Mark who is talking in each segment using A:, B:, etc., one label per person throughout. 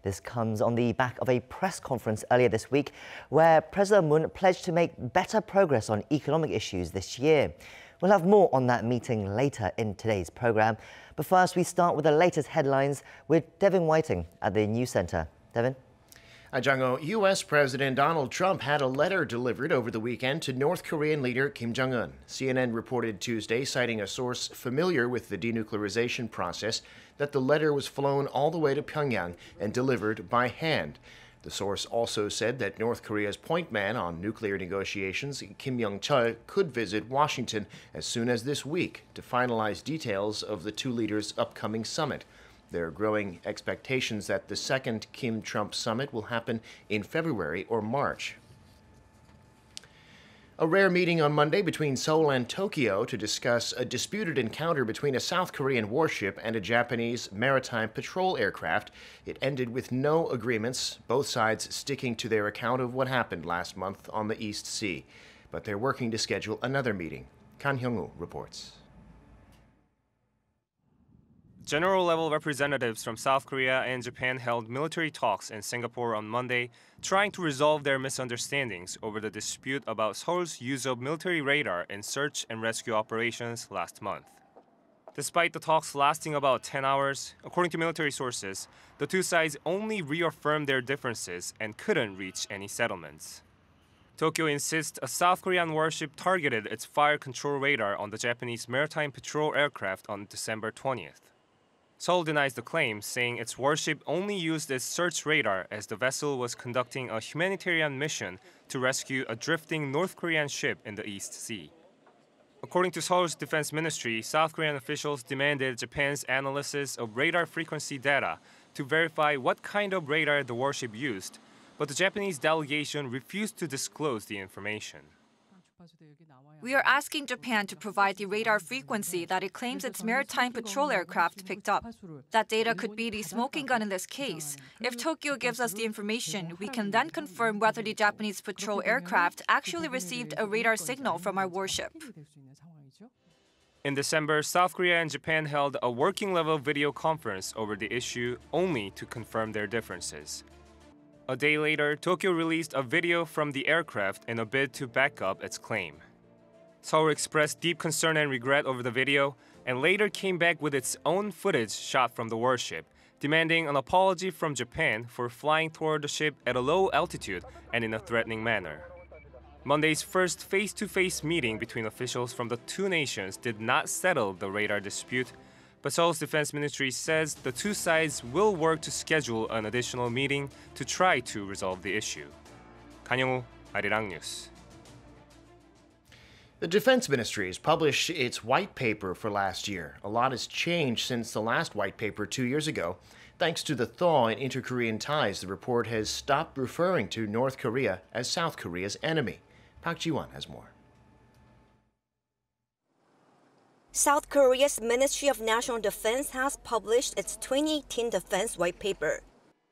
A: This comes on the back of a press conference earlier this week where President Moon pledged to make better progress on economic issues this year. We'll have more on that meeting later in today's programme. But first, we start with the latest headlines with Devin Whiting at the News Centre. Devin?
B: Jong-un, U.S. President Donald Trump had a letter delivered over the weekend to North Korean leader Kim Jong-un. CNN reported Tuesday, citing a source familiar with the denuclearization process, that the letter was flown all the way to Pyongyang and delivered by hand. The source also said that North Korea's point man on nuclear negotiations, Kim Yong-chol, could visit Washington as soon as this week to finalize details of the two leaders' upcoming summit. There are growing expectations that the second Kim-Trump summit will happen in February or March. A rare meeting on Monday between Seoul and Tokyo to discuss a disputed encounter between a South Korean warship and a Japanese maritime patrol aircraft. It ended with no agreements, both sides sticking to their account of what happened last month on the East Sea. But they're working to schedule another meeting. Kan Hyung-woo reports.
C: General-level representatives from South Korea and Japan held military talks in Singapore on Monday, trying to resolve their misunderstandings over the dispute about Seoul's use of military radar in search and rescue operations last month. Despite the talks lasting about 10 hours, according to military sources, the two sides only reaffirmed their differences and couldn't reach any settlements. Tokyo insists a South Korean warship targeted its fire control radar on the Japanese maritime patrol aircraft on December 20th. Seoul denies the claim, saying its warship only used its search radar as the vessel was conducting a humanitarian mission to rescue a drifting North Korean ship in the East Sea. According to Seoul's defense ministry, South Korean officials demanded Japan's analysis of radar frequency data to verify what kind of radar the warship used, but the Japanese delegation refused to disclose the information.
D: We are asking Japan to provide the radar frequency that it claims its maritime patrol aircraft picked up. That data could be the smoking gun in this case. If Tokyo gives us the information, we can then confirm whether the Japanese patrol aircraft actually received a radar signal from our warship.
C: In December, South Korea and Japan held a working-level video conference over the issue only to confirm their differences. A day later, Tokyo released a video from the aircraft in a bid to back up its claim. Seoul expressed deep concern and regret over the video and later came back with its own footage shot from the warship, demanding an apology from Japan for flying toward the ship at a low altitude and in a threatening manner. Monday's first face-to-face meeting between officials from the two nations did not settle the radar dispute, but Seoul's defense ministry says the two sides will work to schedule an additional meeting to try to resolve the issue. Kan Hyung-woo, Arirang News.
B: The Defense Ministry has published its white paper for last year. A lot has changed since the last white paper 2 years ago. Thanks to the thaw in inter-Korean ties, the report has stopped referring to North Korea as South Korea's enemy. Park Ji-won has more.
E: South Korea's Ministry of National Defense has published its 2018 Defense White Paper.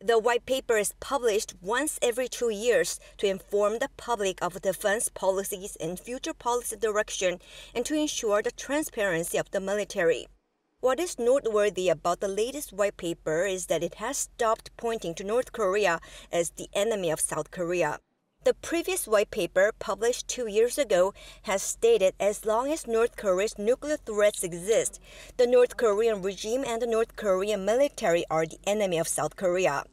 E: The white paper is published once every 2 years to inform the public of defense policies and future policy direction and to ensure the transparency of the military. What is noteworthy about the latest white paper is that it has stopped pointing to North Korea as the enemy of South Korea. The previous white paper, published 2 years ago, has stated as long as North Korea's nuclear threats exist, the North Korean regime and the North Korean military are the enemy of South Korea.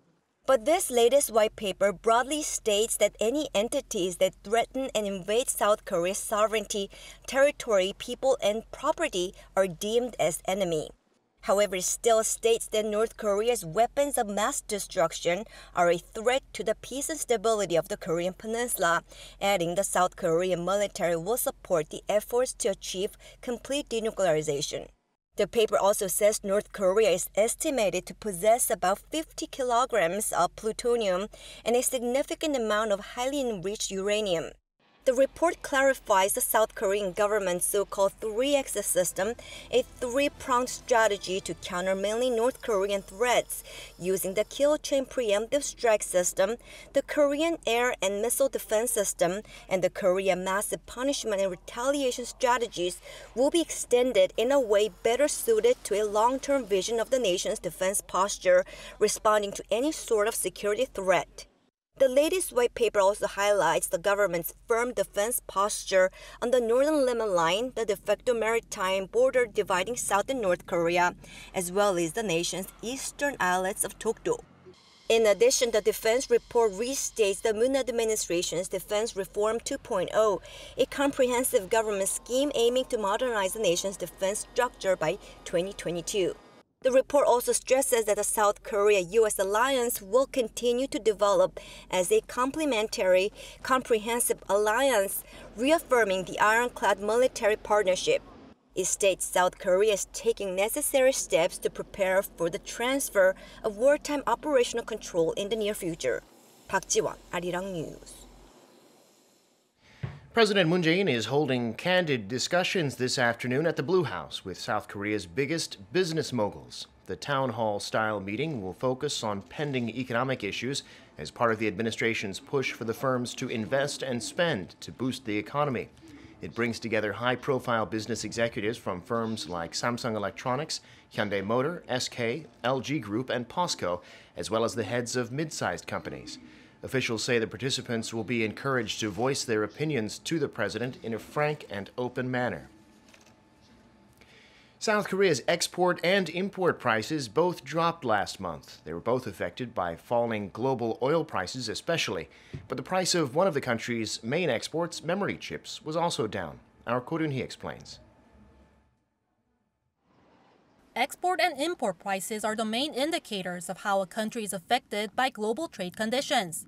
E: But this latest white paper broadly states that any entities that threaten and invade South Korea's sovereignty, territory, people, and property are deemed as enemy. However, it still states that North Korea's weapons of mass destruction are a threat to the peace and stability of the Korean peninsula, adding the South Korean military will support the efforts to achieve complete denuclearization. The paper also says North Korea is estimated to possess about 50 kilograms of plutonium and a significant amount of highly enriched uranium. The report clarifies the South Korean government's so-called 3-axis system, a three-pronged strategy to counter mainly North Korean threats, using the kill chain preemptive strike system, the Korean air and missile defense system, and the Korean massive punishment and retaliation strategies will be extended in a way better suited to a long-term vision of the nation's defense posture, responding to any sort of security threat. The latest white paper also highlights the government's firm defense posture on the northern lemon line, the de facto maritime border dividing South and North Korea, as well as the nation's eastern islets of Dokdo. In addition, the defense report restates the Moon administration's Defense Reform 2.0, a comprehensive government scheme aiming to modernize the nation's defense structure by 2022. The report also stresses that the South Korea-U.S. alliance will continue to develop as a complementary, comprehensive alliance, reaffirming the ironclad military partnership. It states South Korea is taking necessary steps to prepare for the transfer of wartime operational control in the near future. Park Ji-won, Arirang News.
B: President Moon Jae-in is holding candid discussions this afternoon at the Blue House with South Korea's biggest business moguls. The town hall-style meeting will focus on pending economic issues as part of the administration's push for the firms to invest and spend to boost the economy. It brings together high-profile business executives from firms like Samsung Electronics, Hyundai Motor, SK, LG Group, and POSCO, as well as the heads of mid-sized companies. Officials say the participants will be encouraged to voice their opinions to the president in a frank and open manner. South Korea's export and import prices both dropped last month. They were both affected by falling global oil prices especially. But the price of one of the country's main exports, memory chips, was also down. Our Ko Ryun-hee explains.
F: Export and import prices are the main indicators of how a country is affected by global trade conditions.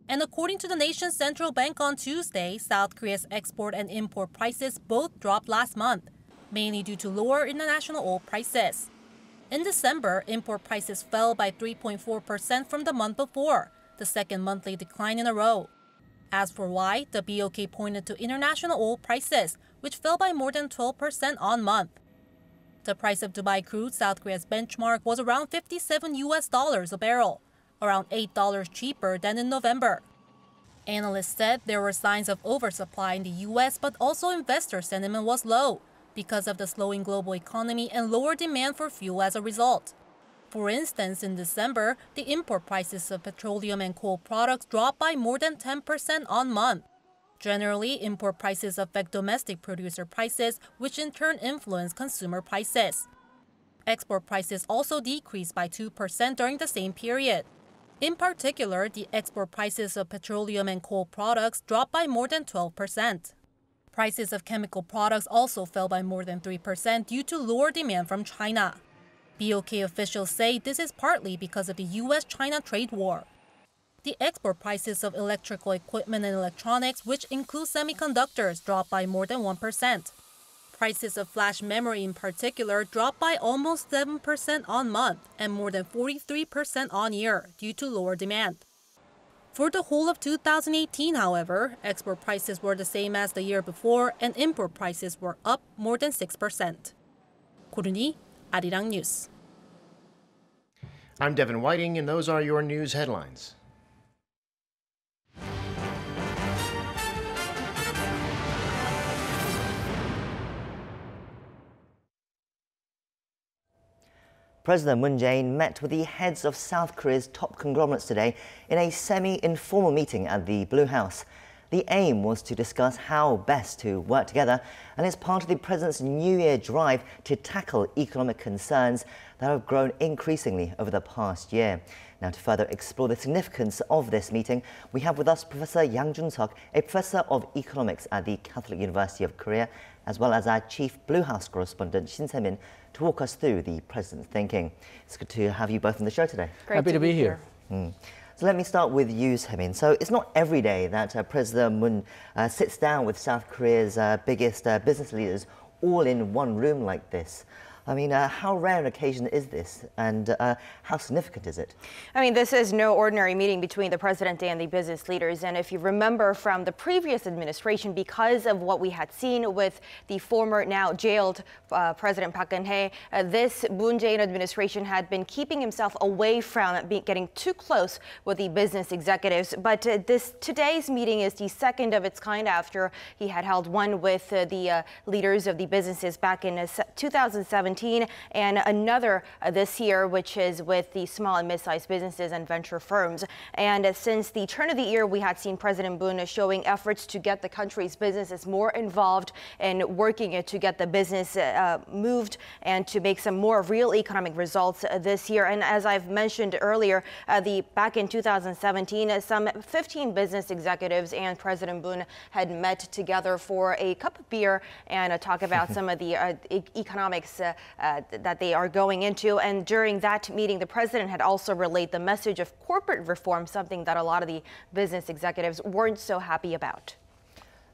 F: And according to the nation's central bank on Tuesday, South Korea's export and import prices both dropped last month, mainly due to lower international oil prices. In December, import prices fell by 3.4% from the month before, the second monthly decline in a row. As for why, the BOK pointed to international oil prices, which fell by more than 12% on month. The price of Dubai crude, South Korea's benchmark, was around $57 a barrel, around $8 cheaper than in November. Analysts said there were signs of oversupply in the U.S., but also investor sentiment was low because of the slowing global economy and lower demand for fuel as a result. For instance, in December, the import prices of petroleum and coal products dropped by more than 10% on month. Generally, import prices affect domestic producer prices, which in turn influence consumer prices. Export prices also decreased by 2% during the same period. In particular, the export prices of petroleum and coal products dropped by more than 12%. Prices of chemical products also fell by more than 3% due to lower demand from China. BOK officials say this is partly because of the U.S.-China trade war. The export prices of electrical equipment and electronics, which include semiconductors, dropped by more than 1%. Prices of flash memory in particular dropped by almost 7% on month and more than 43% on year due to lower demand. For the whole of 2018, however, export prices were the same as the year before and import prices were up more than 6%. Ko Ryun-hee, Arirang News.
B: I'm Devin Whiting, and those are your news headlines.
A: President Moon Jae-in met with the heads of South Korea's top conglomerates today in a semi-informal meeting at the Blue House. The aim was to discuss how best to work together and is part of the president's New Year drive to tackle economic concerns that have grown increasingly over the past year. Now, to further explore the significance of this meeting, we have with us Professor Yang Jun-seok, a professor of economics at the Catholic University of Korea, as well as our chief Blue House correspondent Shin Se-min, to walk us through the president's thinking. It's good to have you both on the show today.
G: Happy to be here.
A: So let me start with you, Se-min. So it's not every day that President Moon sits down with South Korea's biggest business leaders all in one room like this. I mean, how rare an occasion is this, and how significant is it?
G: I mean, this is no ordinary meeting between the president and the business leaders. And if you remember from the previous administration, because of what we had seen with the former, now jailed President Park Geun-hye, this Moon Jae-in administration had been keeping himself away from getting too close with the business executives. But today's meeting is the second of its kind after he had held one with the leaders of the businesses back in 2017. And another this year, which is with the small and mid-sized businesses and venture firms. And since the turn of the year, we had seen President Moon showing efforts to get the country's businesses more involved in working to get the business moved and to make some more real economic results this year. And as I've mentioned earlier, back in 2017, some 15 business executives and President Moon had met together for a cup of beer and talk about some of the economics that they are going into. And during that meeting, the president had also relayed the message of corporate reform, something that a lot of the business executives weren't so happy about.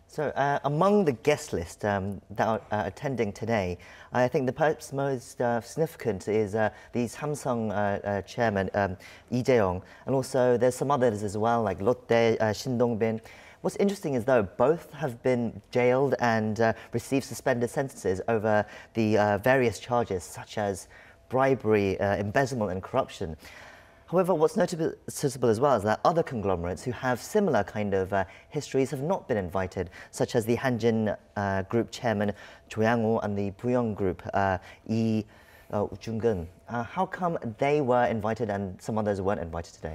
A: So among the guest list that are attending today, I think the perhaps most significant is the Samsung chairman, Lee Jae-yong, and also there's some others as well, like Lotte, Shin Dong-bin. What's interesting is, though, both have been jailed and received suspended sentences over the various charges, such as bribery, embezzlement and corruption. However, what's noticeable as well is that other conglomerates who have similar kind of histories have not been invited, such as the Hanjin Group chairman, Jo Yang-ho, and the Buyong Group, Jong-un. How come they were invited and some others weren't invited today?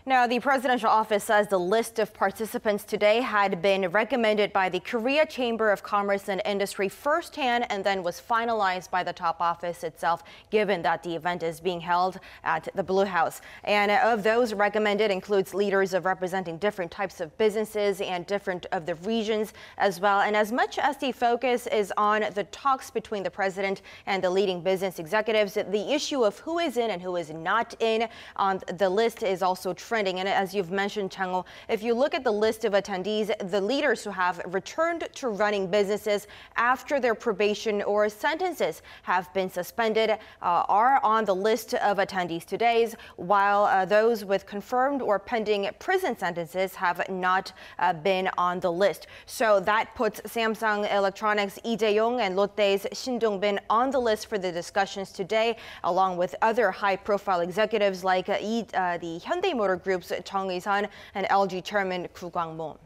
G: Now, the presidential office says the list of participants today had been recommended by the Korea Chamber of Commerce and Industry firsthand and then was finalized by the top office itself, given that the event is being held at the Blue House. And of those recommended includes leaders of representing different types of businesses and different of the regions as well. And as much as the focus is on the talks between the president and the leading business executives, the issue of who is in and who is not in on the list is also trending. And as you've mentioned, Chang-ho, if you look at the list of attendees, the leaders who have returned to running businesses after their probation or sentences have been suspended are on the list of attendees today, while those with confirmed or pending prison sentences have not been on the list. So that puts Samsung Electronics' Lee Jae-yong and Lotte's Shin Dong-bin on the list for the discussions today, along with other high-profile executives like the Hyundai Motor Group's Chung Ui-sun and LG chairman Koo Kwang-moon.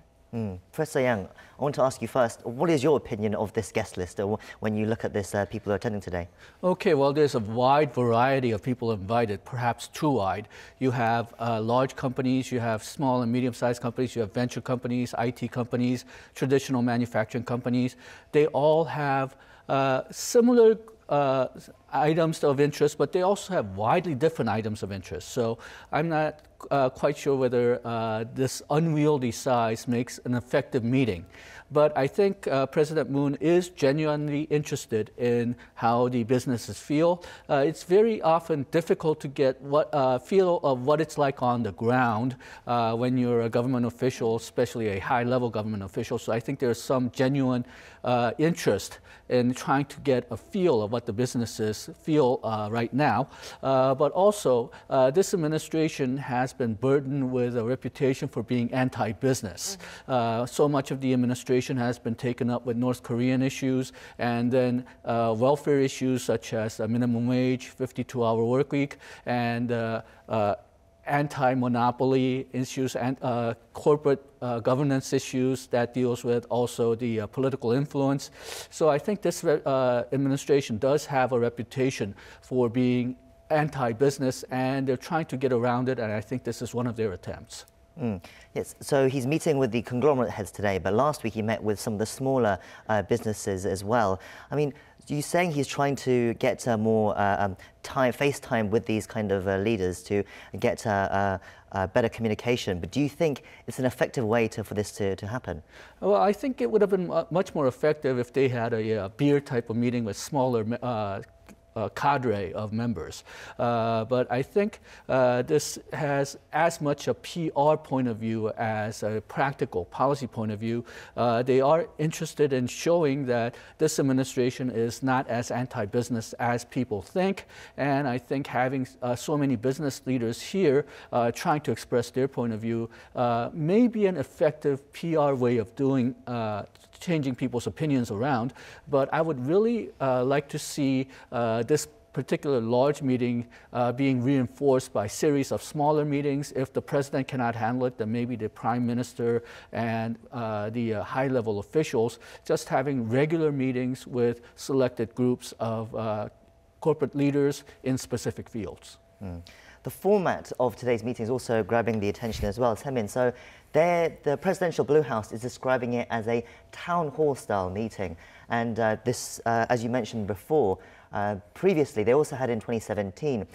A: Professor Yang, I want to ask you first, what is your opinion of this guest list when you look at this people who are attending today? Okay, well, there's a wide variety of people invited, perhaps too wide. You have large companies, you have small and medium-sized companies, you have venture companies, IT companies, traditional manufacturing companies. They all have similar items of interest, but they also have widely different items of interest. So I'm not quite sure whether this unwieldy size makes an effective meeting. But I think President Moon is genuinely interested in how the businesses feel. It's very often difficult to get what feel of what it's like on the ground when you're a government official, especially a high-level government official. So I think there's some genuine interest in trying to get a feel of what the businesses feel right now. But also, this administration has been burdened with a reputation for being anti-business. So much of the administration has been taken up with North Korean issues and then welfare issues such as minimum wage, 52-hour work week, and anti-monopoly issues and corporate governance issues that deals with also the political influence. So I think this administration does have a reputation for being anti-business, and they're trying to get around it, and I think this is one of their attempts. Yes, so he's meeting with the conglomerate heads today, but last week he met with some of the smaller businesses as well. I mean, you're saying he's trying to get more face time with these kind of leaders to get better communication, but do you think it's an effective way for this to happen? Well, I think it would have been much more effective if they had a beer type of meeting with smaller
H: cadre of members. But I think this has as much a PR point of view as a practical policy point of view. They are interested in showing that this administration is not as anti-business as people think. And I think having so many business leaders here trying to express their point of view may be an effective PR way of doing changing people's opinions around. But I would really like to see this particular large meeting being reinforced by a series of smaller meetings. If the president cannot handle it, then maybe the prime minister and the high-level officials just having regular meetings with selected groups of corporate leaders in specific fields.
A: The format of today's meeting is also grabbing the attention as well, Taemin. So the presidential Blue House is describing it as a town hall style meeting. And this, as you mentioned before, previously they also had in 2017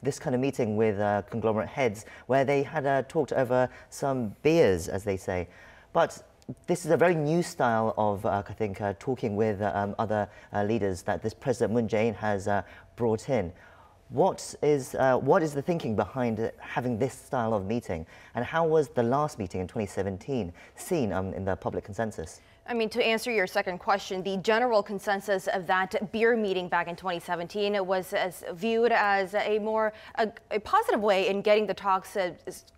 A: this kind of meeting with conglomerate heads where they had talked over some beers, as they say. But this is a very new style of, I think, talking with other leaders that this President Moon Jae-in has brought in. What is the thinking behind having this style of meeting, and how was the last meeting in 2017 seen in the public consensus?
G: I mean, to answer your second question, the general consensus of that beer meeting back in 2017 was viewed as a positive way in getting the talks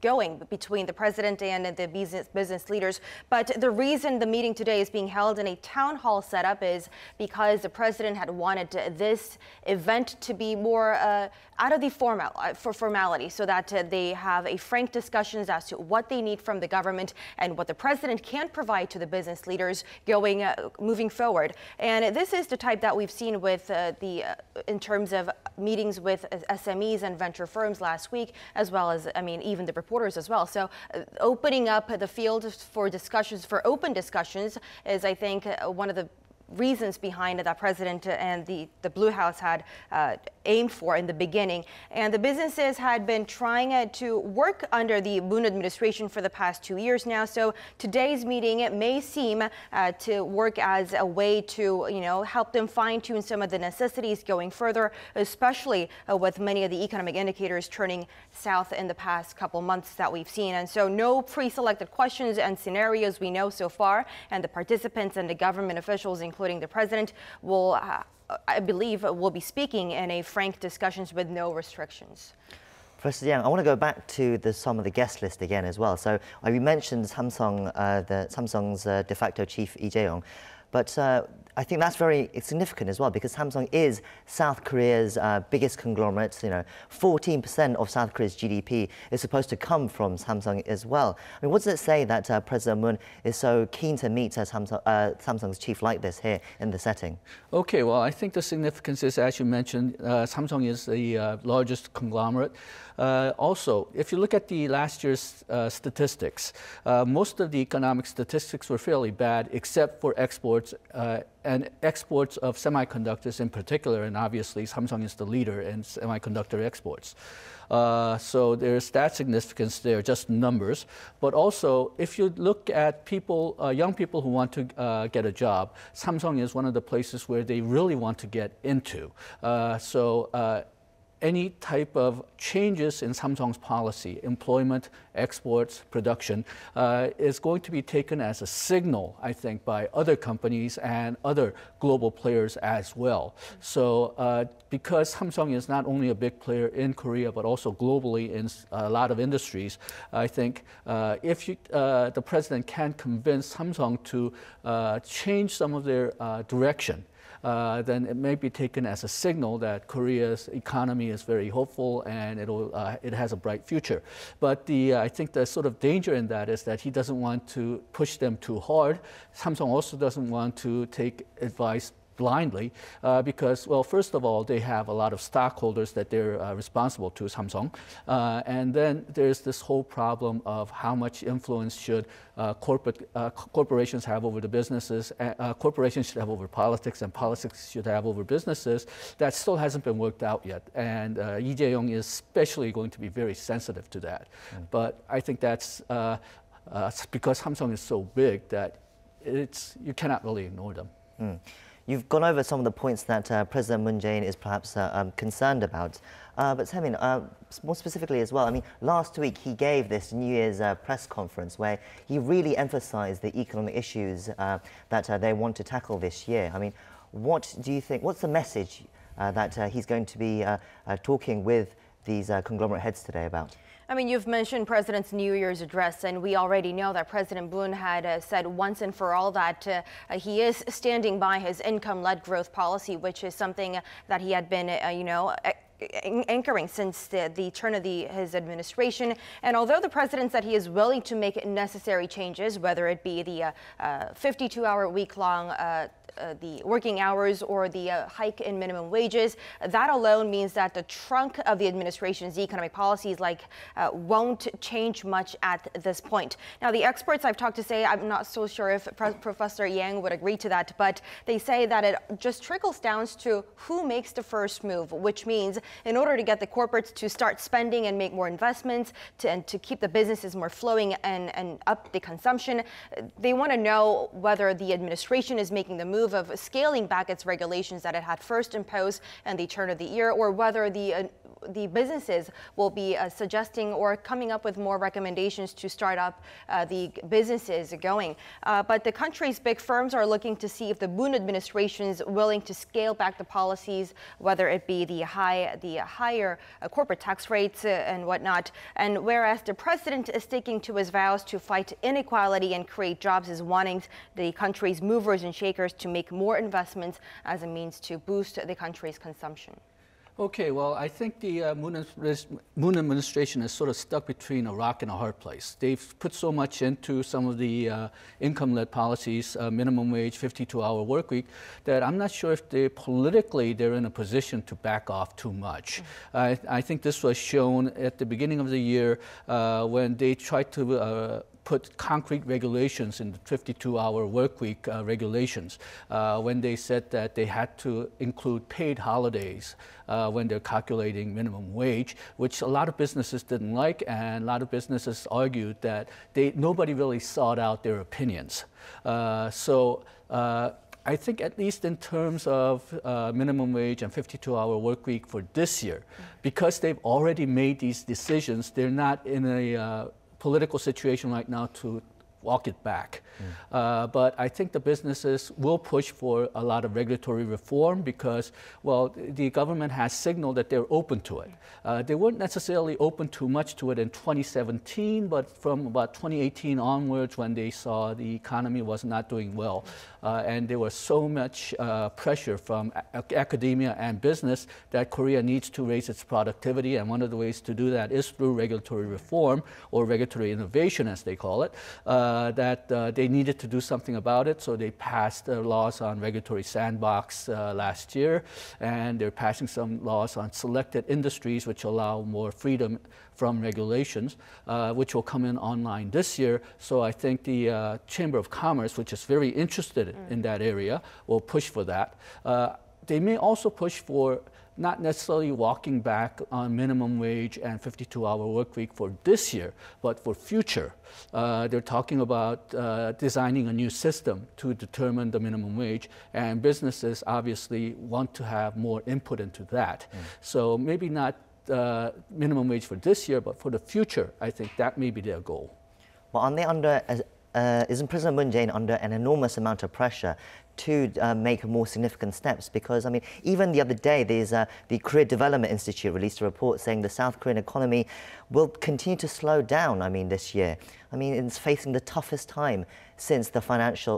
G: going between the president and the business leaders. But the reason the meeting today is being held in a town hall setup is because the president had wanted this event to be more out of the formality, so that they have a frank discussions as to what they need from the government and what the president can provide to the business leaders moving forward. And this is the type that we've seen with in terms of meetings with SMEs and venture firms last week, as well as, I mean, even the reporters as well. So opening up the field for discussions, for open discussions, is, I think, one of the reasons behind that president and the Blue House had aimed for in the beginning. And the businesses had been trying to work under the Moon administration for the past 2 years now. So today's meeting, it may seem to work as a way to, help them fine-tune some of the necessities going further, especially with many of the economic indicators turning south in the past couple months that we've seen. And so no pre-selected questions and scenarios we know so far. And the participants and the government officials, including the president, will, I believe, will be speaking in a frank discussions with no restrictions.
A: Professor Yang, I want to go back to some of the guest list again as well. So we mentioned Samsung's de facto chief Lee Jae-yong, but I think that's very significant as well, because Samsung is South Korea's biggest conglomerate. 14% of South Korea's GDP is supposed to come from Samsung as well. I mean, what does it say that President Moon is so keen to meet Samsung's chief like this here in the setting? Okay, well, I think the significance is, as you mentioned, Samsung is the largest conglomerate. Also, if you look at the last year's statistics, most of the economic statistics were fairly bad, except for exports and exports of semiconductors in particular, and obviously Samsung is the leader in semiconductor exports. So there's that significance there, just numbers. But also, if you look at people, young people who want to get a job, Samsung is one of the places where they really want to get into. Any type of changes in Samsung's policy, employment, exports, production, is going to be taken as a signal, I think, by other companies and other global players as well. So because Samsung is not only a big player in Korea, but also globally in a lot of industries, I think if the president can convince Samsung to change some of their direction, then it may be taken as a signal that Korea's economy is very hopeful and it has a bright future. But I think the sort of danger in that is that he doesn't want to push them too hard. Samsung also doesn't want to take advice blindly because, well, first of all, they have a lot of stockholders that they're responsible to, Samsung. And then there's this whole problem of how much influence should corporations have over the businesses, corporations should have over politics, and politics should have over businesses. That still hasn't been worked out yet. And Lee Jae-yong is especially going to be very sensitive to that. But I think that's because Samsung is so big that you cannot really ignore them. you've gone over some of the points that President Moon Jae-in is perhaps concerned about. But Taemin, more specifically as well, I mean, last week he gave this New Year's press conference where he really emphasized the economic issues that they want to tackle this year. I mean, what do you think, what's the message that he's going to be talking with these conglomerate heads today about?
G: I mean, you've mentioned President's New Year's address, and we already know that President Moon had said once and for all that he is standing by his income-led growth policy, which is something that he had been, anchoring since the turn of his administration. And although the president said he is willing to make necessary changes, whether it be the 52-hour week-long the working hours or the hike in minimum wages, that alone means that the trunk of the administration's economic policies won't change much at this point. Now, the experts I've talked to say, I'm not so sure if Professor Yang would agree to that, but they say that it just trickles down to who makes the first move, which means in order to get the corporates to start spending and make more investments and to keep the businesses more flowing and up the consumption, they want to know whether the administration is making the move of scaling back its regulations that it had first imposed at the turn of the year, or whether the businesses will be suggesting or coming up with more recommendations to start up the businesses going. But the country's big firms are looking to see if the Moon administration is willing to scale back the policies, whether it be the higher corporate tax rates and whatnot. And whereas the president is sticking to his vows to fight inequality and create jobs, is wanting the country's movers and shakers to make more investments as a means to boost the country's consumption.
H: Okay, well, I think the Moon administration is sort of stuck between a rock and a hard place. They've put so much into some of the income-led policies, minimum wage, 52-hour work week, that I'm not sure if they're in a position to back off too much. I think this was shown at the beginning of the year when they tried to put concrete regulations in the 52-hour work week regulations when they said that they had to include paid holidays when they're calculating minimum wage, which a lot of businesses didn't like, and a lot of businesses argued that nobody really sought out their opinions. I think at least in terms of minimum wage and 52-hour work week for this year, because they've already made these decisions, they're not in a political situation right now to walk it back. But I think the businesses will push for a lot of regulatory reform because, well, the government has signaled that they're open to it. They weren't necessarily open too much to it in 2017, but from about 2018 onwards, when they saw the economy was not doing well, and there was so much pressure from academia and business that Korea needs to raise its productivity, and one of the ways to do that is through regulatory reform, or regulatory innovation as they call it, that they needed to do something about it, so they passed laws on regulatory sandbox last year, and they're passing some laws on selected industries which allow more freedom from regulations, which will come in online this year. So I think the Chamber of Commerce, which is very interested in that area, will push for that. They may also push for not necessarily walking back on minimum wage and 52-hour work week for this year, but for future. They're talking about designing a new system to determine the minimum wage, and businesses obviously want to have more input into that. So maybe not minimum wage for this year, but for the future, I think that may be their goal.
A: Well, aren't they isn't President Moon Jae-in under an enormous amount of pressure to make more significant steps? Because, I mean, even the other day, there's the Korea Development Institute released a report saying the South Korean economy will continue to slow down, I mean, this year. I mean, it's facing the toughest time since the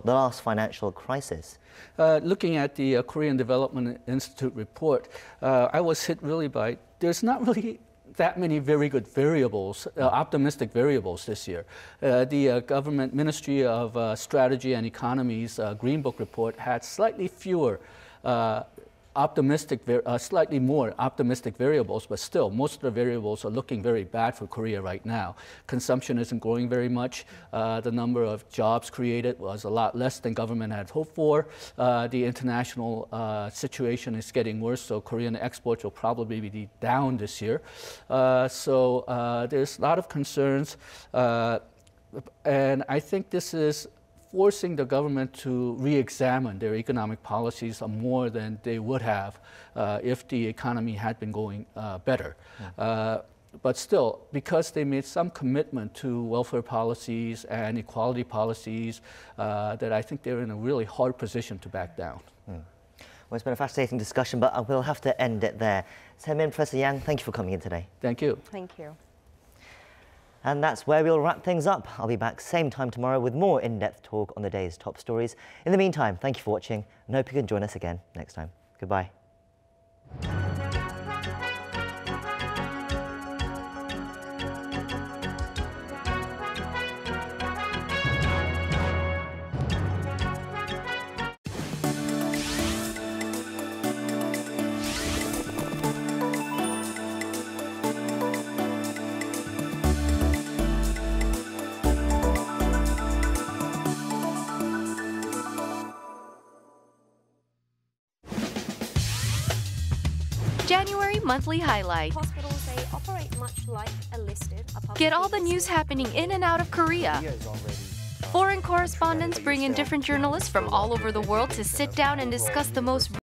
A: last financial crisis.
H: Looking at the Korean Development Institute report, I was hit really by, there's not really that many very good variables, optimistic variables this year. The government Ministry of Strategy and Economy's Green Book report had slightly fewer slightly more optimistic variables, but still, most of the variables are looking very bad for Korea right now. Consumption isn't growing very much. The number of jobs created was a lot less than government had hoped for. The international situation is getting worse, so Korean exports will probably be down this year. There's a lot of concerns, and I think this is forcing the government to re-examine their economic policies more than they would have if the economy had been going better. But still, because they made some commitment to welfare policies and equality policies, that I think they're in a really hard position to back down.
A: Well, it's been a fascinating discussion, but we'll have to end it there. Semin, Professor Yang, thank you for coming in today.
H: Thank you.
G: Thank you.
A: And that's where we'll wrap things up. I'll be back same time tomorrow with more in-depth talk on the day's top stories. In the meantime, thank you for watching, and hope you can join us again next time. Goodbye.
I: January monthly highlight.
J: Hospitals, they operate much like a listed.
I: Get all the news happening in and out of Korea. Foreign correspondents bring in different journalists from all over the world to sit down and discuss the most